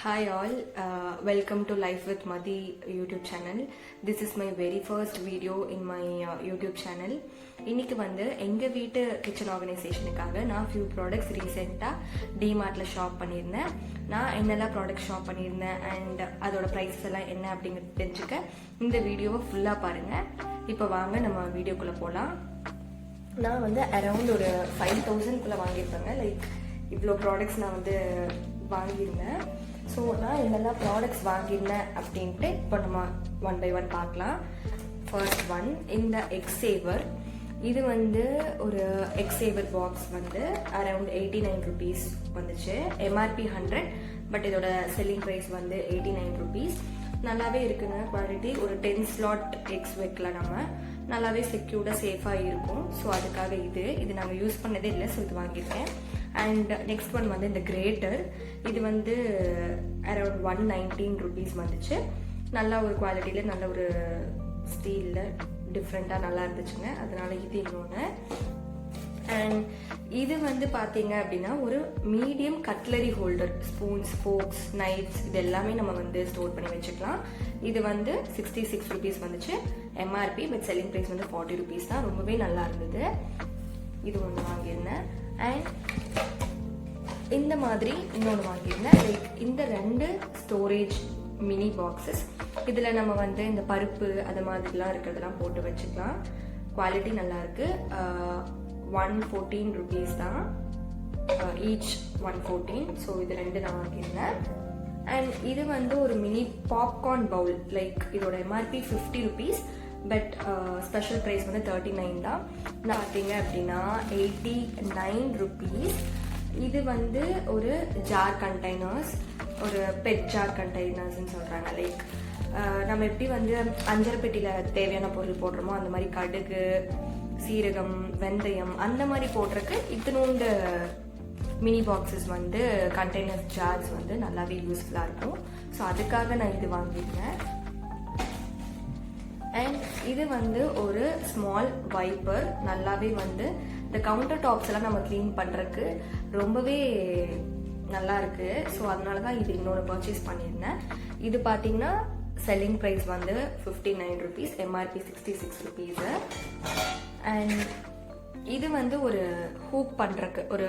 Hi all, welcome to Life with Madhi YouTube channel. This is my very first video in my YouTube channel. இன்னைக்கு வந்து எங்க வீட்டு kitchen ஆர்கனைசேஷனுக்காக நான் few products ரீசெண்டா டிமார்ட்ல shop பண்ணியிருந்தேன். நான் என்னெல்லாம் ப்ராடக்ட் ஷாப் பண்ணியிருந்தேன் அண்ட் அதோட ப்ரைஸஸ் எல்லாம் என்ன அப்படிங்கிறது தெரிஞ்சுக்க இந்த வீடியோவை ஃபுல்லா பாருங்க. இப்போ வாங்க நம்ம வீடியோக்குள்ள போகலாம். நான் வந்து அரௌண்ட் ஒரு 5,000குள்ள வாங்கியிருப்பேங்க. லைக் இவ்வளோ ப்ராடக்ட்ஸ் நான் வந்து வாங்கியிருந்தேன். ஸோ நான் என்னெல்லாம் ப்ராடக்ட்ஸ் வாங்கியிருந்தேன் அப்படின்ட்டு இப்போ நம்ம ஒன் பை ஒன் பார்க்கலாம். ஃபர்ஸ்ட் ஒன் இந்த எக் சேவர். இது வந்து ஒரு எக் சேவர் பாக்ஸ் வந்து அரௌண்ட் 89 rupees வந்துச்சு. எம்ஆர்பி 100, பட் இதோட செல்லிங் ப்ரைஸ் வந்து 89 rupees. நல்லாவே இருக்குங்க குவாலிட்டி. ஒரு 10 slot எக்ஸ் வைக்கலாம், நம்ம நல்லாவே செக்யூர்டாக சேஃபாக இருக்கும். ஸோ அதுக்காக இது நாங்கள் யூஸ் பண்ணதே இல்லை, ஸோ இது வாங்கியிருக்கேன். அண்ட் நெக்ஸ்ட் ஒன் வந்து இந்த கிரேட்டர். இது வந்து அரௌண்ட் 119 rupees வந்துச்சு. நல்ல ஒரு குவாலிட்டியில், நல்ல ஒரு ஸ்டீலில் டிஃப்ரெண்ட்டாக நல்லா இருந்துச்சுங்க. அதனால இது இன்னொன்று. அண்ட் இது வந்து பார்த்தீங்க அப்படின்னா ஒரு மீடியம் கட்லரி ஹோல்டர். ஸ்பூன்ஸ், ஃபோக்ஸ், நைஃப்ஸ் இது எல்லாமே நம்ம வந்து ஸ்டோர் பண்ணி வச்சுக்கலாம். இது வந்து 66 rupees வந்துச்சு எம்ஆர்பி, பட் செல்லிங் ப்ரைஸ் வந்து 40 rupees தான். ரொம்பவே நல்லா இருந்தது. இது ஒன்று வாங்கியிருந்தேன். அண்ட் இந்த மாதிரி இன்னொன்று வாங்கியிருந்தேன். லைக் இந்த 2 ஸ்டோரேஜ் மினி பாக்ஸஸ். இதில் நம்ம வந்து இந்த பருப்பு அது மாதிரிலாம் இருக்கிறதெல்லாம் போட்டு வச்சுக்கலாம். குவாலிட்டி நல்லா இருக்கு. 114 rupees தான், ஈச் 114. ஸோ இது 2 நான் வாங்கியிருந்தேன். அண்ட் இது வந்து ஒரு மினி பாப்கார்ன் பவுல். லைக் இதோட MRP 50 rupees, but special price வந்து 39 தான். பார்த்தீங்க அப்படின்னா 89 rupees. இது வந்து ஒரு ஜார் கண்டெய்னர்ஸ், ஒரு பெட் ஜார் கண்டெய்னர்ஸ்ன்னு சொல்கிறாங்க. லைக் நம்ம எப்படி வந்து அஞ்சரை பெட்டியில் தேவையான பொருள் போடுறோமோ அந்த மாதிரி கடுகு, சீரகம், வெந்தயம் அந்த மாதிரி போடுறதுக்கு இத்தினோண்டு மினி பாக்ஸஸ் வந்து கண்டெய்னர் ஜார்ஸ் வந்து நல்லாவே யூஸ்ஃபுல்லாக இருக்கும். ஸோ அதுக்காக நான் இது வாங்கியிருந்தேன். அண்ட் இது வந்து ஒரு ஸ்மால் வைப்பர். நல்லாவே வந்து இந்த கவுண்டர் டாப்ஸ் எல்லாம் நம்ம க்ளீன் பண்ணுறதுக்கு ரொம்பவே நல்லா இருக்கு. ஸோ அதனால தான் இது இன்னொரு பர்ச்சேஸ் பண்ணியிருந்தேன். இது பார்த்தீங்கன்னா செல்லிங் ப்ரைஸ் வந்து 59 rupees, எம்ஆர்பி 66 rupees. அண்ட் இது வந்து ஒரு ஹூக் பண்ணுறக்கு ஒரு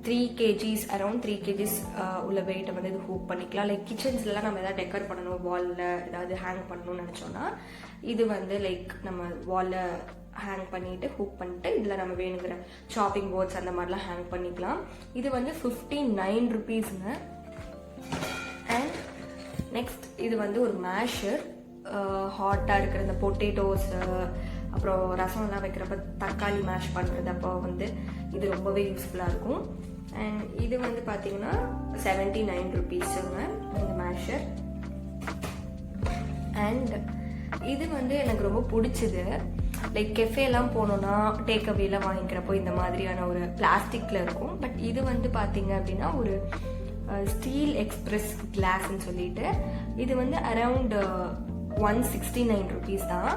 3 kgs, அரௌண்ட் 3 kgs உள்ள வெயிட்டை வந்து இது ஹூக் பண்ணிக்கலாம். லைக் கிச்சன்ஸ்லாம் நம்ம எதாவது டெக்கர் பண்ணணும், வாலில் ஏதாவது ஹேங் பண்ணணும்னு நினச்சோன்னா இது வந்து லைக் நம்ம வாலில் ஹேங் பண்ணிட்டு ஹூக் பண்ணிட்டு இதில் நம்ம வேணுங்கிற ஷாப்பிங் போர்ட்ஸ் அந்த மாதிரிலாம் ஹேங் பண்ணிக்கலாம். இது வந்து 59 rupeesங்க. அண்ட் நெக்ஸ்ட் இது வந்து ஒரு மேஷர். ஹாட்டாக இருக்கிற இந்த பொட்டேட்டோஸ், அப்புறம் ரசம்லாம் வைக்கிறப்ப தக்காளி மேஷ் பண்ணுறது அப்போ வந்து இது ரொம்பவே யூஸ்ஃபுல்லாக இருக்கும். அண்ட் இது வந்து பார்த்தீங்கன்னா 79 rupeesங்க இந்த மேஷர். அண்ட் இது வந்து எனக்கு ரொம்ப பிடிச்சது. லைக் கெஃபேலாம் போனோன்னா டேக் அவேலாம் வாங்கிக்கிறப்போ இந்த மாதிரியான ஒரு பிளாஸ்டிக்கில் இருக்கும். பட் இது வந்து பார்த்தீங்க அப்படின்னா ஒரு ஸ்டீல் எக்ஸ்பிரஸ் கிளாஸ்ன்னு சொல்லிட்டு இது வந்து அரவுண்ட் 169 rupees தான்.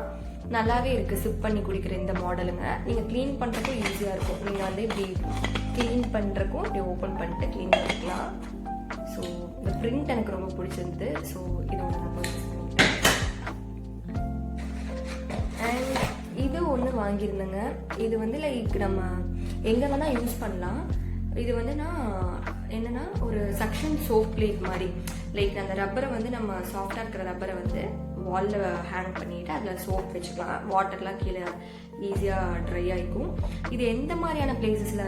நல்லாவே இருக்குது சிப் பண்ணி குடிக்கிற இந்த மாடலுங்க. நீங்கள் க்ளீன் பண்ணுறக்கும் ஈஸியாக இருக்கும். நீங்கள் வந்து இப்படி க்ளீன் பண்ணுறக்கும் இப்படி ஓப்பன் பண்ணிட்டு க்ளீன் பண்ணிக்கலாம். ஸோ இந்த பிரிண்ட் எனக்கு ரொம்ப பிடிச்சிருந்தது. ஸோ இது ஒன்று நான் பர்ச்சேஸ் பண்ணிட்டேன். அண்ட் இது ஒன்று வாங்கியிருந்தேங்க. இது வந்து லைக் நம்ம எங்கே வேணால் யூஸ் பண்ணலாம். இது வந்து நான் என்னன்னா ஒரு சக்ஷன் சோப் பிளேட் மாதிரி. லைக் அந்த ரப்பரை வந்து நம்ம சாஃப்டாக இருக்கிற ரப்பரை வந்து வாலில் ஹேங் பண்ணிவிட்டு அதில் சோப் வச்சுக்கலாம். வாட்டர்லாம் கீழே ஈஸியாக ட்ரை ஆகிக்கும். இது எந்த மாதிரியான பிளேசஸில்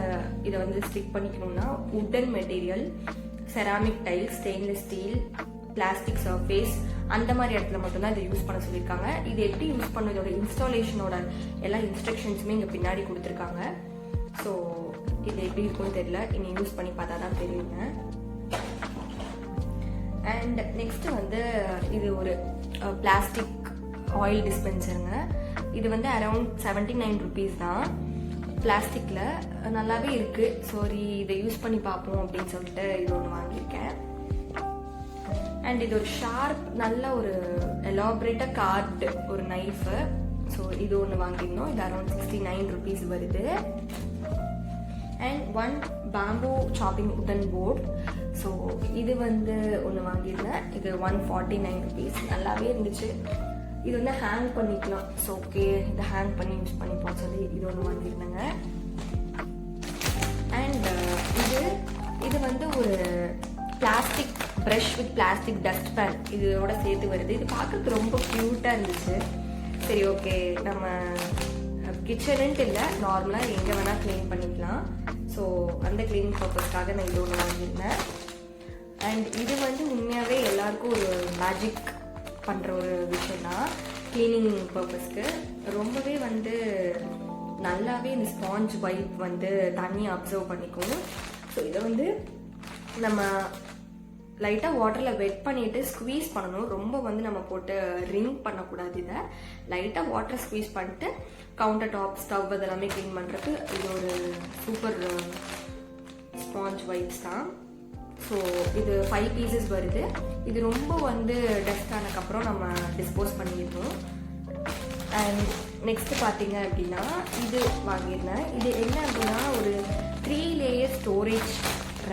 இதை வந்து ஸ்டிக் பண்ணிக்கணும்னா wooden material, ceramic tiles, stainless steel, plastic surface அந்த மாதிரி இடத்துல மட்டும்தான் இதை யூஸ் பண்ண சொல்லியிருக்காங்க. இது எப்படி யூஸ் பண்ண இதோட இன்ஸ்டாலேஷனோட எல்லா இன்ஸ்ட்ரக்ஷன்ஸுமே இங்கே பின்னாடி கொடுத்துருக்காங்க. ஸோ இது எப்படி இருக்கும்னு தெரியல, இனி யூஸ் பண்ணி பார்த்தா தான் தெரியுங்க. அண்ட் நெக்ஸ்ட் வந்து இது ஒரு பிளாஸ்டிக் ஆயில் டிஸ்பென்சருங்க. இது வந்து அரௌண்ட் 79 rupees தான். பிளாஸ்டிக்கில் நல்லாவே இருக்குது. சாரி, இதை யூஸ் பண்ணி பார்ப்போம் அப்படின்னு சொல்லிட்டு இது ஒன்று வாங்கியிருக்கேன். அண்ட் இது ஒரு ஷார்ப் நல்ல ஒரு எலாபரேட்டாக கார்டு ஒரு நைஃபு. ஸோ இது ஒன்று வாங்கியிருந்தோம். இது அரௌண்ட் 69 rupees வருது. அண்ட் 1 பேம்பூ சாப்பிங் உடன் போர்ட். ஸோ ஸோ இது வந்து ஒன்று வாங்கியிருந்தேன். இது 149 ருபீஸ். நல்லாவே இருந்துச்சு. இது வந்து ஹேங் பண்ணிக்கலாம். ஸோ ஓகே, இதை ஹேங் பண்ணி யூஸ் பண்ணிப்போம் சொல்லி இது ஒன்று வாங்கியிருந்தேங்க. அண்ட் இது வந்து ஒரு plastic brush with plastic dust pan இதோட சேர்த்து வருது. இது பார்க்கறதுக்கு ரொம்ப க்யூட்டாக இருந்துச்சு. சரி ஓகே, நம்ம கிச்சனுன்ட்டு இல்லை, நார்மலாக எங்கே வேணால் க்ளீன் பண்ணிக்கலாம். ஸோ அந்த க்ளீனிங் பர்பஸ்க்காக நான் இது ஒன்று வாங்கியிருந்தேன். அண்ட் இது வந்து உண்மையாகவே எல்லாருக்கும் ஒரு மேஜிக் பண்ணுற ஒரு விஷயம் தான் க்ளீனிங் பர்பஸ்க்கு. ரொம்பவே வந்து நல்லாவே இந்த ஸ்பாஞ்ச் வைப் வந்து தண்ணி அப்சர்வ் பண்ணிக்கும். ஸோ இதை வந்து நம்ம லைட்டாக வாட்டரில் வெட் பண்ணிவிட்டு ஸ்குவீஸ் பண்ணணும். ரொம்ப வந்து நம்ம போட்டு ரிங் பண்ணக்கூடாது. இதை லைட்டாக வாட்டரை ஸ்குவீஸ் பண்ணிட்டு கவுண்டர் டாப், ஸ்டவ் இதெல்லாமே க்ளீன் பண்ணுறதுக்கு இது ஒரு சூப்பர் ஸ்பாஞ்ச் வைப்ஸ் தான். ஸோ இது 5 பீசஸ் வருது. இது ரொம்ப வந்து டஸ்ட் ஆனதுக்கப்புறம் நம்ம டிஸ்போஸ் பண்ணிடணும். அண்ட் நெக்ஸ்ட்டு பார்த்தீங்க அப்படின்னா இது வாங்கியிருந்தேன். இது என்ன அப்படின்னா ஒரு 3 லேயர் ஸ்டோரேஜ்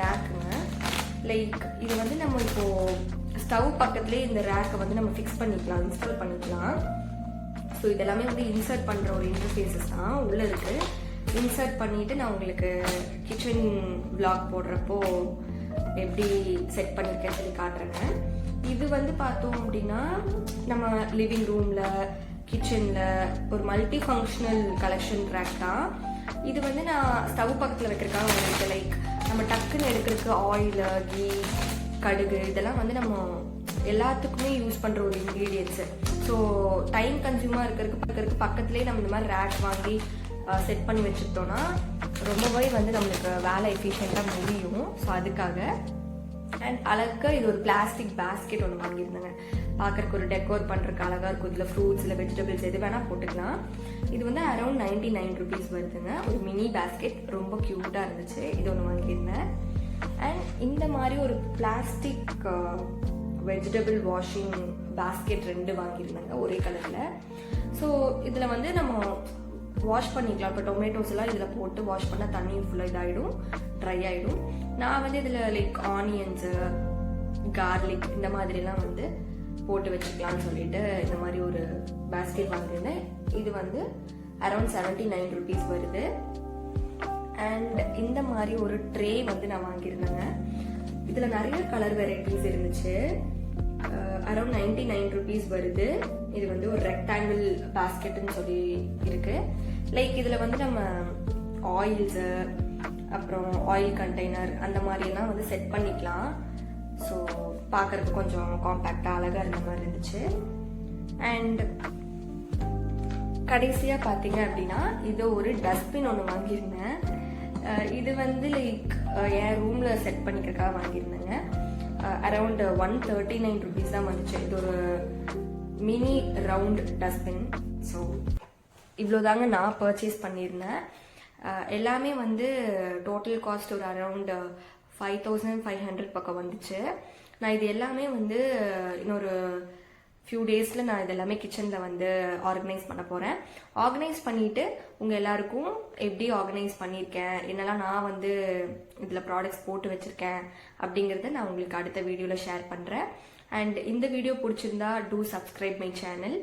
ரேக்குங்க. லைக் இது வந்து நம்ம இப்போது ஸ்டவ் பக்கத்துலேயே இந்த ரேக்கை வந்து நம்ம ஃபிக்ஸ் பண்ணிக்கலாம், இன்ஸ்டால் பண்ணிக்கலாம். ஸோ இதெல்லாமே வந்து இன்சர்ட் பண்ணுற ஒரு இன்டர்ஃபேஸஸ் தான் உள்ளே இருக்குது. இன்சர்ட் பண்ணிவிட்டு நான் உங்களுக்கு கிச்சன் விளாக் போடுறப்போ எப்படி செட் பண்ணியிருக்கேன்னு சொல்லி காட்டுறேங்க. இது வந்து பார்த்தோம் அப்படின்னா நம்ம லிவிங் ரூமில், கிச்சனில் ஒரு மல்டி ஃபங்க்ஷனல் கலெக்ஷன் ரேக் தான். இது வந்து நான் ஸ்டவ் பக்கத்தில் வைக்கிறதுக்காக வந்துருக்கு. லைக் நம்ம டக்குன்னு எடுக்கிறதுக்கு ஆயிலு, கீ, கடுகு இதெல்லாம் வந்து நம்ம எல்லாத்துக்குமே யூஸ் பண்ணுற ஒரு இன்க்ரீடியன்ஸு. ஸோ டைம் கன்சியூமாக இருக்கிறதுக்கு பக்கத்துலேயே நம்ம இந்த மாதிரி ரேக் வாங்கி செட் பண்ணி வச்சுக்கிட்டோன்னா ரொம்பவே வந்து நம்மளுக்கு வேலை எஃபிஷியண்ட்டாக முடியும். ஸோ அதுக்காக. அண்ட் அழகாக இது ஒரு பிளாஸ்டிக் பேஸ்கெட் ஒன்று வாங்கியிருந்தாங்க. பார்க்குறக்கு ஒரு டெக்கோர் பண்ணுறதுக்கு அழகாக இருக்கும். இதில் ஃப்ரூட்ஸ் இல்லை வெஜிடபிள்ஸ் எது வேணால் போட்டுக்கலாம். இது வந்து அரௌண்ட் 99 ருபீஸ் வருதுங்க. ஒரு மினி பேஸ்கெட் ரொம்ப க்யூட்டாக இருந்துச்சு. இது ஒன்று வாங்கியிருந்தேன். அண்ட் இந்த மாதிரி ஒரு பிளாஸ்டிக் வெஜிடபிள் வாஷிங் பேஸ்கெட் 2 வாங்கியிருந்தாங்க ஒரே கலரில். ஸோ இதில் வந்து நம்ம வாஷ் பண்ணிக்கலாம். இப்போ டொமேட்டோஸ் எல்லாம் இதில் போட்டு வாஷ் பண்ணால் தண்ணி ஃபுல்லாக இதாகிடும், ட்ரை ஆகிடும். நான் வந்து இதில் லைக் ஆனியன்ஸு, கார்லிக் இந்த மாதிரிலாம் வந்து போட்டு வச்சுக்கலாம்னு சொல்லிட்டு இந்த மாதிரி ஒரு பேஸ்கெட் வாங்கியிருந்தேன். இது வந்து அரௌண்ட் 79 ருபீஸ் வருது. அண்ட் இந்த மாதிரி ஒரு ட்ரே வந்து நான் வாங்கியிருந்தேங்க. இதில் நிறைய கலர் வெரைட்டிஸ் இருந்துச்சு. அரௌண்ட் 99 ருபீஸ் வருது. இது வந்து ஒரு ரெக்டாங்கிள் பேஸ்கெட்டுன்னு சொல்லி இருக்கு. லைக் இதில் வந்து நம்ம ஆயில்ஸு, அப்புறம் ஆயில் கண்டெய்னர் அந்த மாதிரிலாம் வந்து செட் பண்ணிக்கலாம். ஸோ பார்க்கறதுக்கு கொஞ்சம் காம்பேக்டாக அழகாக இருந்த மாதிரி இருந்துச்சு. அண்ட் கடைசியாக பார்த்தீங்க அப்படின்னா இது ஒரு டஸ்ட்பின் ஒன்று வாங்கியிருந்தேன். இது வந்து லைக் என் ரூமில் செட் பண்ணிக்கிறதுக்காக வாங்கியிருந்தேங்க. அரௌண்ட் 139 ருபீஸ் தான் வந்துச்சு. இது ஒரு மினி ரவுண்ட் டஸ்ட்பின். ஸோ இவ்வளோ தாங்க நான் பர்ச்சேஸ் பண்ணியிருந்தேன். எல்லாமே வந்து டோட்டல் காஸ்ட் ஒரு அரௌண்ட் 5500 பக்கம் வந்துச்சு. நான் இது எல்லாமே வந்து இன்னொரு ஃபியூ டேஸில் நான் இதெல்லாமே கிச்சனில் வந்து ஆர்கனைஸ் பண்ண போகிறேன். ஆர்கனைஸ் பண்ணிவிட்டு உங்கள் எல்லாருக்கும் எப்படி ஆர்கனைஸ் பண்ணியிருக்கேன், என்னெல்லாம் நான் வந்து இதில் ப்ராடக்ட்ஸ் போட்டு வச்சுருக்கேன் அப்படிங்கிறத நான் உங்களுக்கு அடுத்த வீடியோவில் ஷேர் பண்ணுறேன். அண்ட் இந்த வீடியோ பிடிச்சிருந்தா டூ சப்ஸ்கிரைப் மை சேனல்.